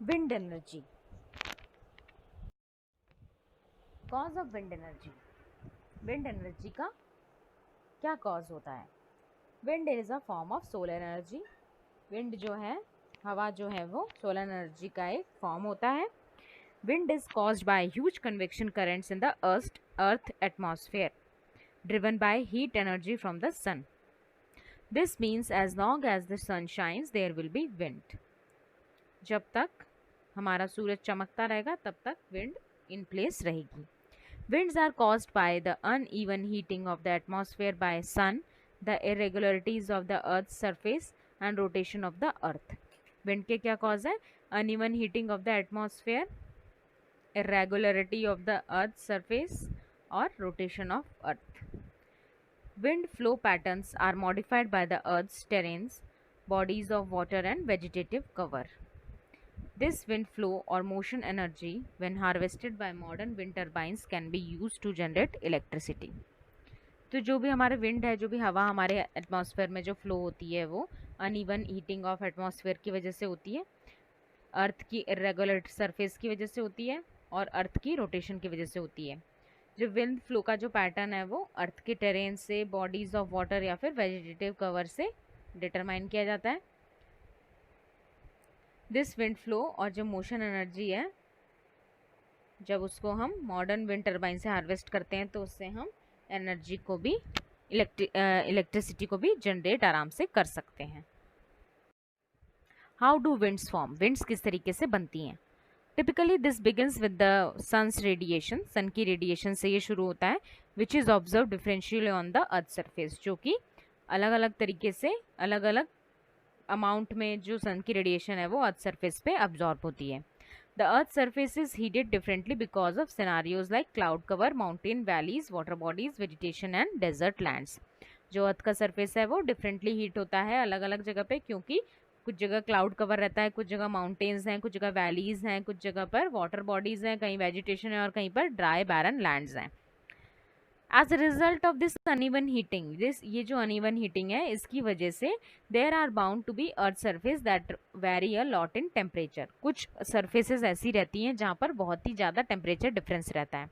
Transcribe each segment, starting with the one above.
Wind energy, cause of wind energy. Wind energy का क्या cause होता है? Wind is a form of solar energy. Wind जो है, हवा जो है, वो सोलर एनर्जी का एक फॉर्म होता है। Wind is caused by huge convection currents in the earth atmosphere driven by heat energy from the sun. This means as long as the sun shines there will be wind. जब तक हमारा सूरज चमकता रहेगा तब तक विंड इन प्लेस रहेगी। Winds are caused by the uneven heating of the atmosphere by sun, the irregularities of the earth's surface and rotation of the earth. Wind के क्या cause है? Uneven heating of the atmosphere, irregularity of the earth's surface और rotation of earth. Wind flow patterns are modified by the earth's terrains, bodies of water and vegetative cover. This wind flow or motion energy, when harvested by modern wind turbines, can be used to generate electricity. तो जो भी हमारे wind है, जो भी हवा हमारे atmosphere में जो फ्लो होती है, वो अनइवन हीटिंग ऑफ एटमॉस्फेयर की वजह से होती है, अर्थ की इरेगुलर सरफेस की वजह से होती है और अर्थ की रोटेशन की वजह से होती है। जो विंड फ्लो का जो पैटर्न है वो अर्थ के टेरेन से, बॉडीज ऑफ वाटर या फिर वेजिटेटिव कवर से डिटरमाइन किया जाता है। दिस विंड फ्लो और जो मोशन एनर्जी है, जब उसको हम मॉडर्न विंड टर्बाइन से हार्वेस्ट करते हैं तो उससे हम एनर्जी को भी, इलेक्ट्रिसिटी को भी जनरेट आराम से कर सकते हैं। How do winds form? Winds किस तरीके से बनती हैं? Typically this begins with the sun's radiation. Sun की रेडिएशन से ये शुरू होता है, which is observe differentially on the earth surface, जो कि अलग अलग तरीके से, अलग अलग अमाउंट में जो सन की रेडिएशन है वो अर्थ सरफेस पे अब्जॉर्ब होती है। The Earth's surface is heated differently because of scenarios like cloud cover, mountain valleys, water bodies, vegetation and desert lands. जो अर्थ का सरफेस है वो डिफरेंटली हीट होता है अलग अलग जगह पे, क्योंकि कुछ जगह क्लाउड कवर रहता है, कुछ जगह माउंटेन्स हैं, कुछ जगह वैलीज हैं, कुछ जगह पर वाटर बॉडीज हैं, कहीं वेजिटेशन है और कहीं पर ड्राई बैरन लैंड्स हैं। As a result of this uneven heating, ये जो अनइवन हीटिंग है इसकी वजह से there are bound to be earth surface that vary a lot in temperature. कुछ सरफेसेस ऐसी रहती हैं जहाँ पर बहुत ही ज़्यादा टेम्परेचर डिफरेंस रहता है।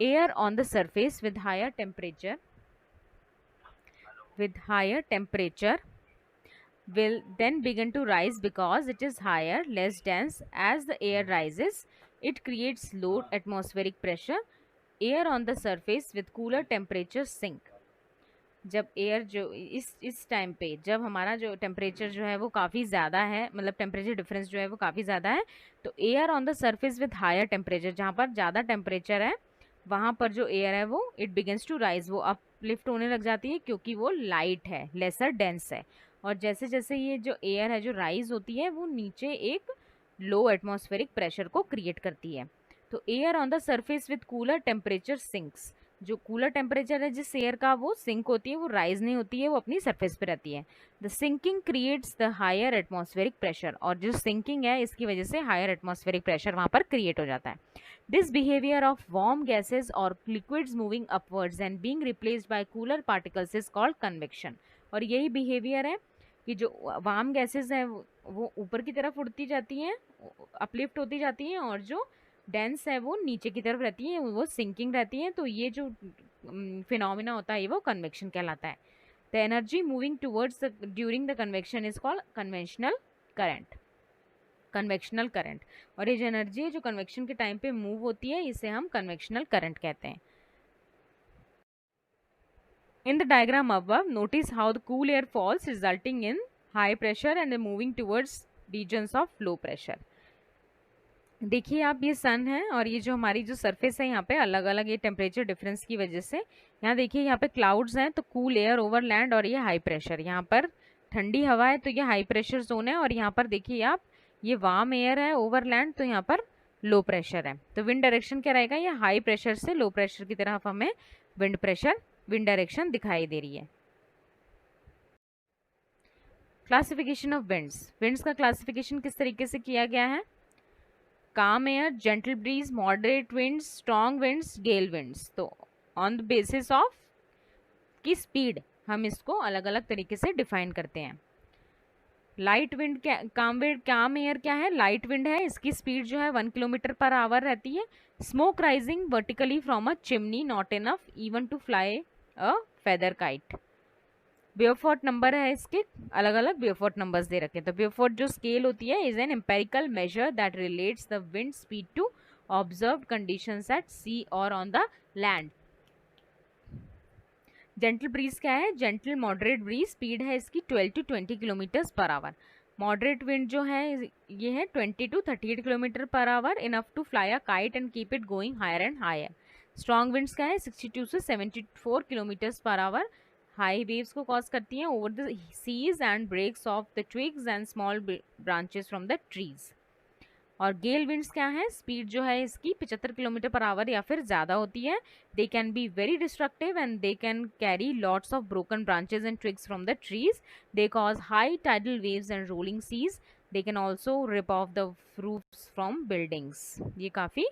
Air on the surface with higher temperature will then begin to rise because it is higher, less dense. As the air rises, it creates low atmospheric pressure. Air on the surface with cooler temperature sink. जब air जो इस time पे जब हमारा जो temperature जो है वो काफ़ी ज़्यादा है, मतलब टेम्परेचर डिफरेंस जो है वो काफ़ी ज़्यादा है, तो air on the surface with higher temperature, जहाँ पर ज़्यादा टेम्परेचर है वहाँ पर जो एयर है वो इट बिगिंस टू राइज, वो अपलिफ्ट होने लग जाती है क्योंकि वो लाइट है, लेसर डेंस है। और जैसे जैसे ये जो एयर है जो राइज होती है वो नीचे एक लो एटमॉस्फेरिक प्रेशर को क्रिएट करती है। तो air on the surface with cooler temperature sinks, जो कूलर टेम्परेचर है जिस एयर का वो सिंक होती है, वो राइज नहीं होती है, वो अपनी सरफेस पे रहती है। The sinking creates the higher atmospheric pressure, और जो सिंकिंग है इसकी वजह से हायर एटमॉस्फेरिक प्रेशर वहाँ पर क्रिएट हो जाता है। This behaviour of warm gases और liquids moving upwards and being replaced by cooler particles is called convection. और यही बिहेवियर है कि जो वार्म गैसेज हैं वो ऊपर की तरफ उड़ती जाती हैं, अपलिफ्ट होती जाती हैं, और जो डेंस है वो नीचे की तरफ रहती है, वो सिंकिंग रहती है। तो ये जो फिनोमिना होता है वो कन्वेक्शन कहलाता है। The energy moving towards during the convection is called conventional current, convectional current. और ये जो एनर्जी है जो कन्वेक्शन के टाइम पे मूव होती है इसे हम कन्वेक्शनल करंट कहते हैं। In the diagram above, notice how the cool air falls, resulting in high pressure and moving towards regions of low pressure. देखिए आप, ये सन है और ये जो हमारी जो सरफेस है यहाँ पे अलग अलग ये टेम्परेचर डिफरेंस की वजह से, यहाँ देखिए यहाँ पे क्लाउड्स हैं तो कूल एयर ओवर लैंड, और ये हाई प्रेशर, यहाँ पर ठंडी हवा है तो ये हाई प्रेशर जोन है, और यहाँ पर देखिए आप ये वार्म एयर है ओवर लैंड तो यहाँ पर लो प्रेशर है। तो विंड डायरेक्शन क्या रहेगा? ये हाई प्रेशर से लो प्रेशर की तरफ हमें विंड डायरेक्शन दिखाई दे रही है। क्लासिफिकेशन ऑफ विंड्स, विंड्स का क्लासिफिकेशन किस तरीके से किया गया है? Calm air, gentle breeze, moderate winds, strong winds, gale winds. तो ऑन द बेसिस ऑफ की स्पीड हम इसको अलग अलग तरीके से डिफाइन करते हैं। लाइट विंड क्या, काम एयर क्या है, लाइट विंड है, इसकी स्पीड जो है 1 किलोमीटर पर आवर रहती है. Smoke rising vertically from a chimney not enough even to fly a feather kite. Beaufort number है इसके, अलग अलग बियोफोर्ट नंबर्स दे रखे हैं. तो बियोफोर्ट जो स्केल होती है is an empirical measure that relates the wind speed to observed conditions at sea और on the land. Gentle breeze क्या है, जेंटल मॉडरेट ब्रीज, स्पीड है इसकी 12 to 20 kilometres per hour. Moderate wind जो है ये है 20 to 38 kilometre per hour, enough to fly a kite and keep it going higher and higher. Strong winds क्या है 62 से 74 kilometres per hour, high waves को कॉज करती हैं over the seas and breaks of the twigs and small branches from the trees. और gale winds क्या है, speed जो है इसकी 75 किलोमीटर पर आवर या फिर ज़्यादा होती है. They can be very destructive and they can carry lots of broken branches and twigs from the trees. They cause high tidal waves and rolling seas. They can also rip off the roofs from buildings. ये काफ़ी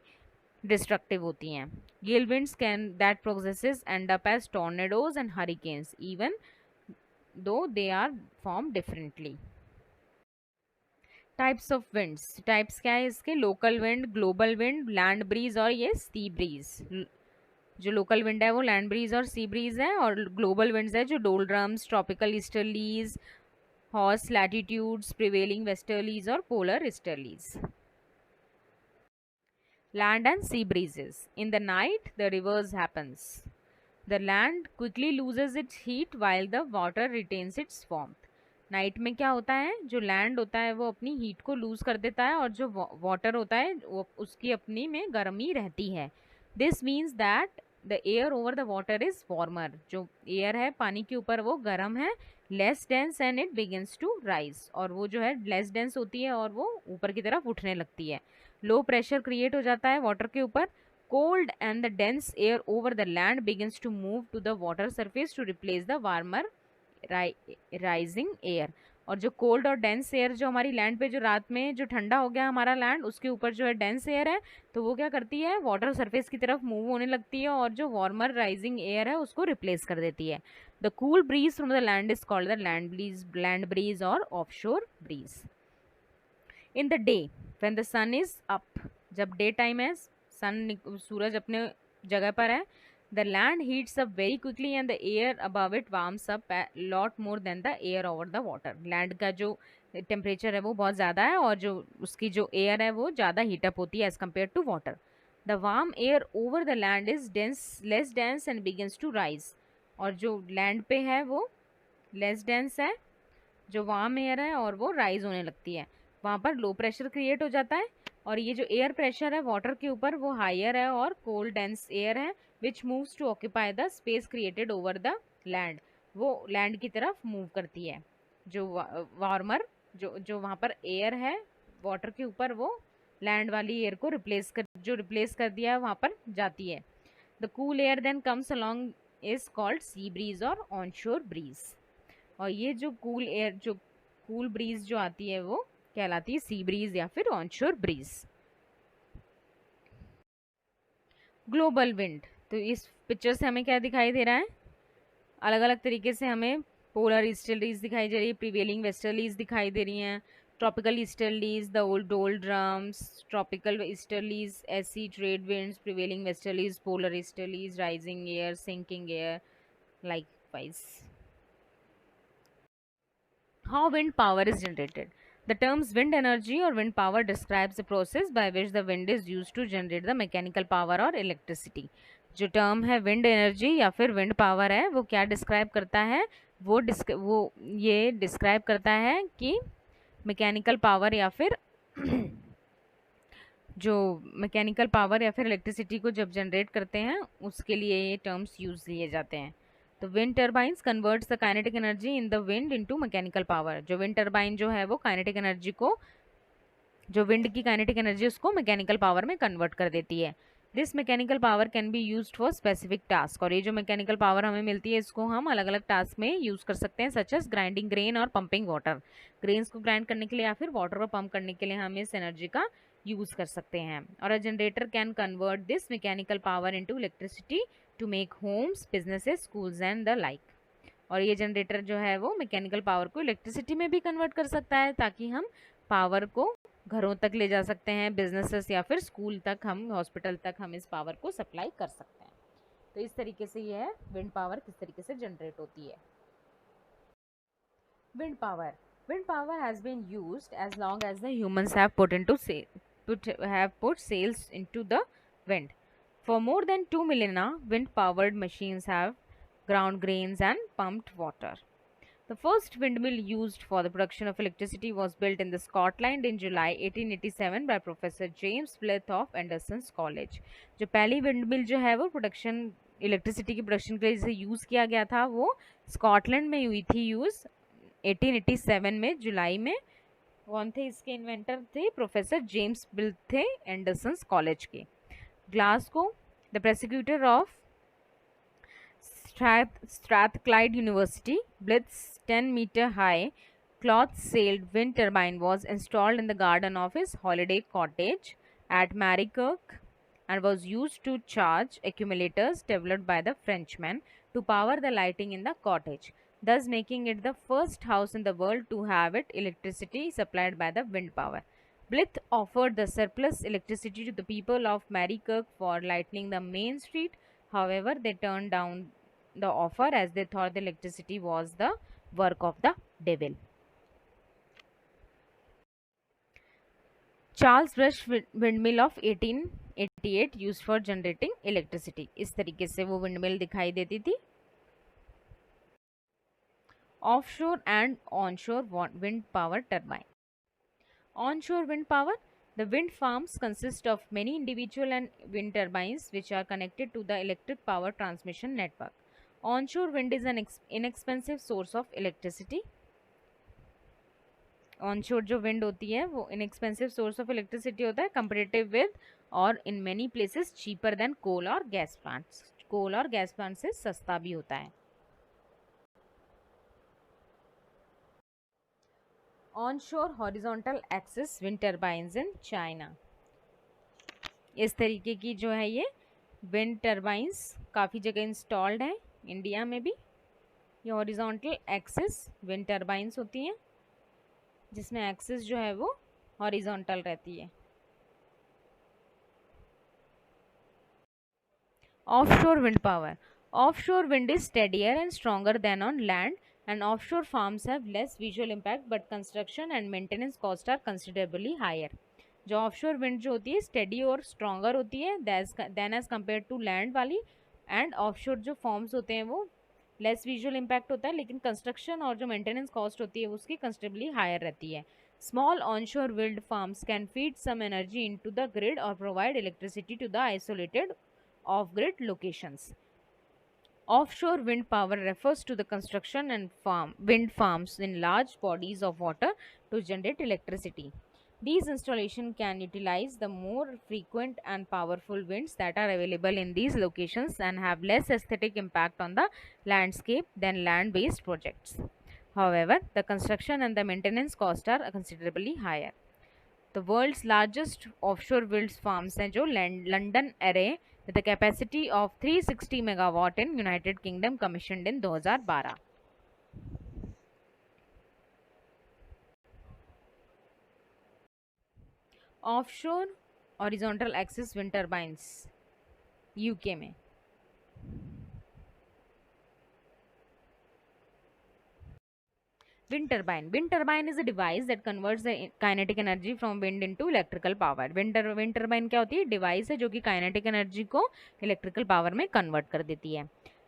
destructive होती हैं. Gale winds can that processes end up as tornadoes and hurricanes even though they are form differently. Types of winds, types क्या है इसके, local wind, global wind, land breeze और ये sea breeze. जो लोकल विंड है वो land breeze और sea breeze है, और ग्लोबल विंड्स है जो doldrums, tropical easterlies, horse latitudes, prevailing westerlies और polar easterlies. Land and sea breezes. In the night, the reverse happens. The land quickly loses its heat while the water retains its warmth. Night में क्या होता है, जो land होता है वो अपनी हीट को लूज कर देता है और जो वाटर होता है वो उसकी अपनी में गर्मी रहती है. This means that the air over the water is warmer. जो एयर है पानी के ऊपर वो गर्म है, less dense and it begins to rise. और वो जो है लेस डेंस होती है और वो ऊपर की तरफ उठने लगती है. लो प्रेशर क्रिएट हो जाता है वाटर के ऊपर. Cold and the dense air over the land begins to move to the water surface to replace the warmer rising air. और जो कोल्ड और डेंस एयर जो हमारी लैंड पे, जो रात में जो ठंडा हो गया हमारा लैंड, उसके ऊपर जो है डेंस एयर है, तो वो क्या करती है, वाटर सरफेस की तरफ मूव होने लगती है और जो वार्मर राइजिंग एयर है उसको रिप्लेस कर देती है. The cool breeze from the land is called the land breeze और offshore breeze. In the day when the sun is up, जब डे टाइम है, सूरज अपने जगह पर है, the land heats up very quickly and the air above it warms up a lot more than the air over the water. Land का जो temperature है वो बहुत ज़्यादा है और जो उसकी जो एयर है वो ज़्यादा हीटअप होती है as compare to water. The warm air over the land is less dense and begins to rise. और जो लैंड पे है वो लेस डेंस है, जो वार्म एयर है, और वो राइज होने लगती है. वहाँ पर लो प्रेशर क्रिएट हो जाता है और ये जो एयर प्रेशर है वाटर के ऊपर वो हायर है और कोल्ड डेंस एयर है which moves to occupy the space created over the land. वो लैंड की तरफ मूव करती है. जो वार्मर जो वहाँ पर एयर है वाटर के ऊपर, वो लैंड वाली एयर को रिप्लेस कर दिया है वहाँ पर जाती है. The cool air then comes along is called sea breeze और ऑनशोर ब्रीज. और ये जो कूल ब्रीज जो आती है वो कहलाती है सी ब्रीज या फिर ऑनशोर ब्रीज. ग्लोबल विंड, तो इस पिक्चर से हमें क्या दिखाई दे रहा है, अलग अलग तरीके से हमें पोलर ईस्टर्लीज दिखाई दे रही है, प्रिवेलिंग वेस्टर्लीज दिखाई दे रही हैं, tropical easterlies, the old doldrums, tropical easterlies, ऐसी trade winds, prevailing westerlies, polar easterlies, rising air, sinking air, likewise. How wind power is generated? The terms wind energy or wind power describes the process by which the wind is used to generate the mechanical power or electricity. जो term है wind energy या फिर wind power है वो क्या describe करता है, वो ये डिस्क्राइब करता है कि मैकेनिकल पावर या फिर जो मैकेनिकल पावर या फिर इलेक्ट्रिसिटी को जब जनरेट करते हैं उसके लिए ये टर्म्स यूज लिए जाते हैं. तो wind turbines converts the kinetic energy in the wind into mechanical power. जो विंड टर्बाइन जो है वो काइनेटिक एनर्जी को, जो विंड की काइनेटिक एनर्जी उसको मैकेनिकल पावर में कन्वर्ट कर देती है. This mechanical power can be used for specific task. और ये जो मैकेनिकल पावर हमें मिलती है इसको हम अलग अलग टास्क में यूज़ कर सकते हैं, सच एज ग्राइंडिंग ग्रेन और पंपिंग वाटर. ग्रेन्स को ग्राइंड करने के लिए या फिर वाटर को पंप करने के लिए हम इस एनर्जी का यूज़ कर सकते हैं. और a generator can convert this mechanical power into electricity to make homes, businesses, schools and the like. और ये जनरेटर जो है वो मैकेनिकल पावर को इलेक्ट्रिसिटी में भी कन्वर्ट कर सकता है, ताकि हम पावर को घरों तक ले जा सकते हैं, बिजनेसेस या फिर स्कूल तक, हम हॉस्पिटल तक हम इस पावर को सप्लाई कर सकते हैं। तो इस तरीके से ये है विंड पावर किस तरीके से जनरेट होती है। Wind power. Wind power has been used as long as the humans have put sails into the wind. For more than 2 millennia, wind-powered machines have ground grains and pumped water. The first windmill used for the production of electricity was built in the Scotland in July 1887 by Professor James Blyth of Anderson's College. जो पहली windmill जो है वो production electricity की production के लिए use किया गया था, वो स्कॉटलैंड में हुई थी यूज़ 1887 में जुलाई में। कौन थे इसके इन्वेंटर? थे प्रोफेसर जेम्स बिल थे एंडरसन्स कॉलेज के। Glasgow, the prosecutor of Strathclyde University, Blitz's 10-meter high cloth-sailed wind turbine was installed in the garden of his holiday cottage at Marykirk and was used to charge accumulators developed by the Frenchmen to power the lighting in the cottage, thus making it the first house in the world to have its electricity supplied by the wind power. Blyth offered the surplus electricity to the people of Marykirk for lighting the main street. However, they turned down the offer as they thought the electricity was the work of the devil. Charles Brush windmill of 1888 used for generating electricity. इस तरीके से वो windmill दिखाई देती थी। Offshore and onshore wind power turbine. Onshore wind power. The wind farms consist of many individual and wind turbines which are connected to the electric power transmission network. Onshore wind is an inexpensive source of electricity. Onshore जो wind होती है वो inexpensive source of electricity होता है, comparative with और in many places cheaper than coal और gas plants. coal और gas plants से सस्ता भी होता है. Onshore horizontal axis wind turbines in China. इस तरीके की जो है ये wind turbines काफ़ी जगह इंस्टॉल्ड हैं, इंडिया में भी. ये हॉरिजॉन्टल एक्सिस विंड टर्बाइंस होती हैं जिसमें एक्सिस जो है वो हॉरिजॉन्टल रहती है. Offshore wind power. Offshore wind is steadier and stronger than on land and offshore farms have less visual impact but construction and maintenance costs are considerably higher. जो offshore wind जो होती है steady और stronger होती है then as compare to land वाली, and offshore जो farms होते हैं वो लेस विजुअल इम्पैक्ट होता है, लेकिन कंस्ट्रक्शन और जो मेंटेनेंस कॉस्ट होती है उसकी कंसिडरेबली हायर रहती है. Small onshore wind farms can feed some energy into the grid और provide electricity to the isolated off grid locations. Offshore wind power refers to the construction and wind farms in large bodies of water to generate electricity. These installations can utilize the more frequent and powerful winds that are available in these locations and have less aesthetic impact on the landscape than land-based projects. However, the construction and the maintenance costs are considerably higher. The world's largest offshore wind farms हैं जो London Array with a capacity of 360 megawatt in United Kingdom commissioned in 2012. Offshore horizontal axis wind turbines UK में. Wind turbine. Wind turbine is a device that converts the kinetic energy from wind into electrical power. Wind turbine क्या होती है? Device है जो कि kinetic energy को electrical power में convert कर देती है.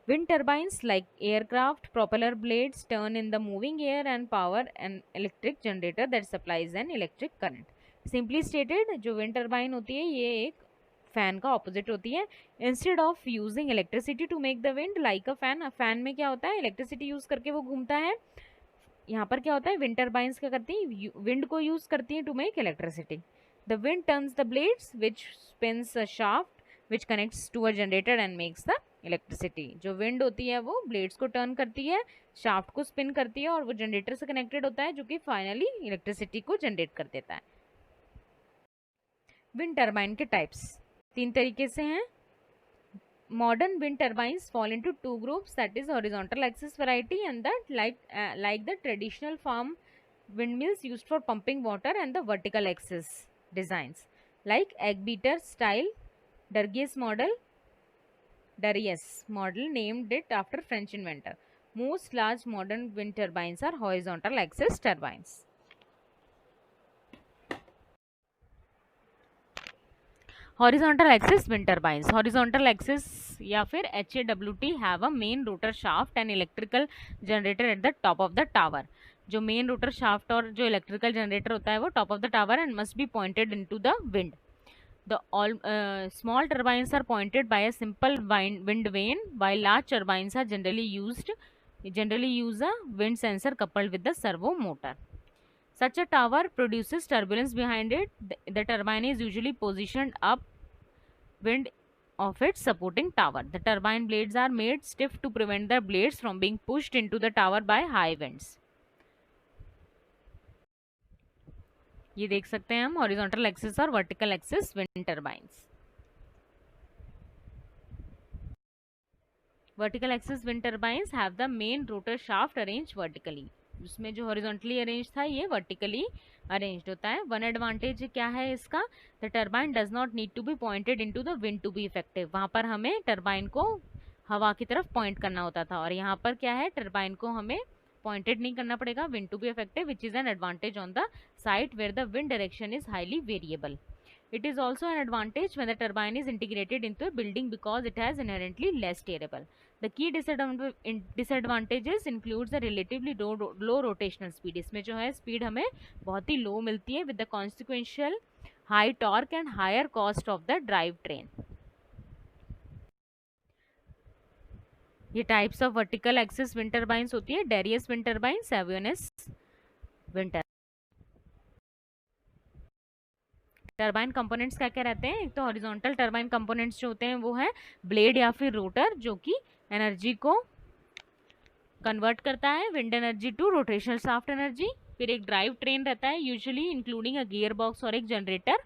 Wind turbines like aircraft propeller blades turn in the moving air and power an electric generator that supplies an electric current. Simply stated, जो wind turbine होती है ये एक फैन का ऑपोजिट होती है. Instead of using electricity to make the wind like a fan, fan में क्या होता है इलेक्ट्रिसिटी यूज करके वो घूमता है. यहाँ पर क्या होता है विंड टर्बाइंस क्या करती हैं विंड को यूज करती हैं to make electricity. The wind turns the blades which spins a shaft which connects to a generator and makes the electricity. जो विंड होती है वो ब्लेड्स को टर्न करती है, शाफ्ट को स्पिन करती है और वो जनरेटर से कनेक्टेड होता है जो कि फाइनली इलेक्ट्रिसिटी को जनरेट कर देता है. विंड टर्बाइन के टाइप्स 3 तरीके से हैं. modern wind turbines fall into two groups, that is horizontal axis variety and that like the traditional farm windmills used for pumping water, and the vertical axis designs like egg beater style Darius model named it after French inventor. Most large modern wind turbines are horizontal axis turbines. Horizontal axis wind turbines. Horizontal axis या फिर HAWT have a main rotor shaft and electrical generator at the top of the tower. जो main rotor shaft और जो electrical generator होता है वो top of the tower and must be pointed into the wind. The small turbines are pointed by a simple wind vane, while large turbines are generally use a wind sensor coupled with the servo motor. Such a tower produces turbulence behind it. The turbine is usually positioned upwind of its supporting tower. The turbine blades are made stiff to prevent the blades from being pushed into the tower by high winds. ये देख सकते हैं हम horizontal axis और vertical axis wind turbines. Vertical axis wind turbines have the main rotor shaft arrange vertically. उसमें जो horizontally arrange था ये वर्टिकली अरेंज्ड होता है. वन एडवांटेज क्या है इसका, the turbine does not need to be pointed into the wind to be effective. वहां पर हमें टर्बाइन को हवा की तरफ पॉइंट करना होता था, और यहाँ पर क्या है, टर्बाइन को हमें पॉइंटेड नहीं करना पड़ेगा wind to be effective, which is an advantage on the site where the wind direction is highly variable. It is also an advantage when the turbine is integrated into a building because it has inherently less steerable. The key disadvantages includes the relatively low rotational speed. इसमें जो है speed हमें बहुत ही low मिलती है with the consequential high torque and higher cost of the drive train. ये types of vertical axis wind turbines होती है, Darius wind turbine, Savionis wind turbine. Turbine components क्या क्या रहते हैं, एक तो हॉरिजॉन्टल टर्बाइन कंपोनेंट्स जो होते हैं वो है ब्लेड या फिर रोटर जो कि एनर्जी को कन्वर्ट करता है, wind energy to rotational shaft energy. फिर एक ड्राइव ट्रेन रहता है usually including a gear box और एक generator,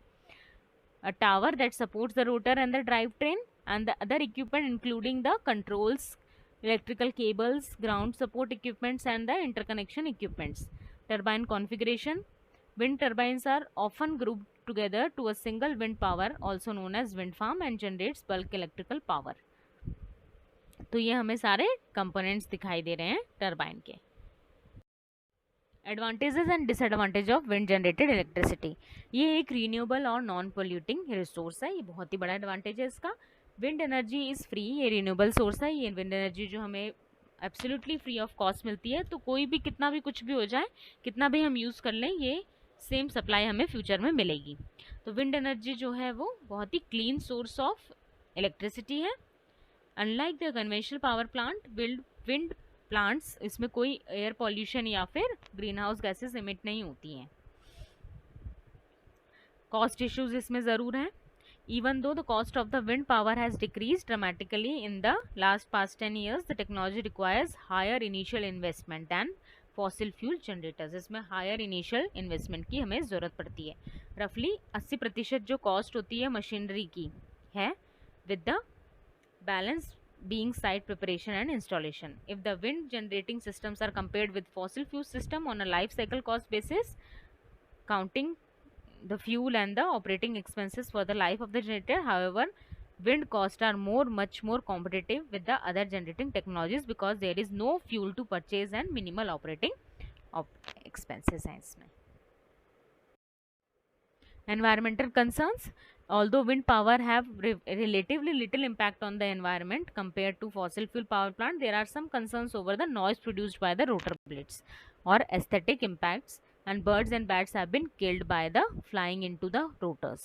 a tower that supports the rotor and the drive train and the other equipment including the controls, electrical cables, ground support equipments and the interconnection equipments. Turbine configuration. Wind turbines are often grouped together to a single wind power also known as wind farm and generates bulk electrical power. तो ये हमें सारे components दिखाई दे रहे हैं turbine के. Advantages and disadvantage of wind generated electricity. ये एक रीन्यूएबल और नॉन पोल्यूटिंग रिसोर्स है, ये बहुत ही बड़ा एडवांटेज है इसका. विंड एनर्जी इज़ फ्री, ये रिन्यूएबल सोर्स है. ये विंड एनर्जी जो हमें एब्सोल्युटली फ्री ऑफ कॉस्ट मिलती है, तो कोई भी कितना भी कुछ भी हो जाए, कितना भी हम यूज़ कर लें, ये सेम सप्लाई हमें फ्यूचर में मिलेगी. तो विंड एनर्जी जो है वो बहुत ही क्लीन सोर्स ऑफ इलेक्ट्रिसिटी है. Unlike the conventional power plant, wind plants इसमें कोई एयर पॉल्यूशन या फिर ग्रीन हाउस गैसेस इमिट नहीं होती हैं. कॉस्ट इश्यूज इसमें ज़रूर हैं. Even though the cost of the wind power has decreased dramatically in the past 10 years, the technology requires higher initial investment than fossil fuel generators. इसमें higher initial investment की हमें ज़रूरत पड़ती है. Roughly 80% जो cost होती है मशीनरी की है, with the balance being site preparation and installation. If the wind generating systems are compared with fossil fuel system on a life cycle cost basis, counting the fuel and the operating expenses for the life of the generator, however, wind costs are much more competitive with the other generating technologies because there is no fuel to purchase and minimal operating expenses हैं इसमें. Environmental concerns. Although wind power have relatively little impact on the environment compared to fossil fuel power plant, there are some concerns over the noise produced by the rotor blades or aesthetic impacts, and birds and bats have been killed by the flying into the rotors.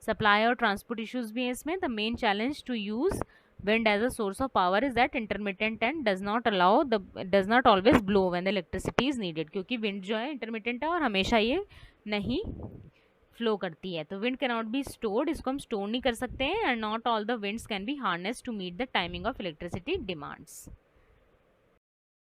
Supply और transport issues भी हैं इसमें. The main challenge to use wind as a source of power is that intermittent and does not always blow when the electricity is needed. क्योंकि wind जो है intermittent है और हमेशा ये नहीं flow करती है. तो wind cannot be stored, इसको हम store नहीं कर सकते हैं, and not all the winds can be harnessed to meet the timing of electricity demands.